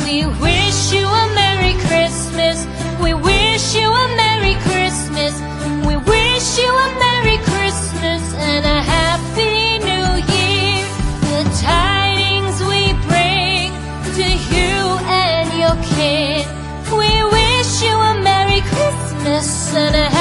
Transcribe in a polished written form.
We wish you a Merry Christmas. We wish you a Merry Christmas. We wish you a Merry Christmas and a Happy New Year. The tidings we bring to you and your kin. We wish you a Merry Christmas and a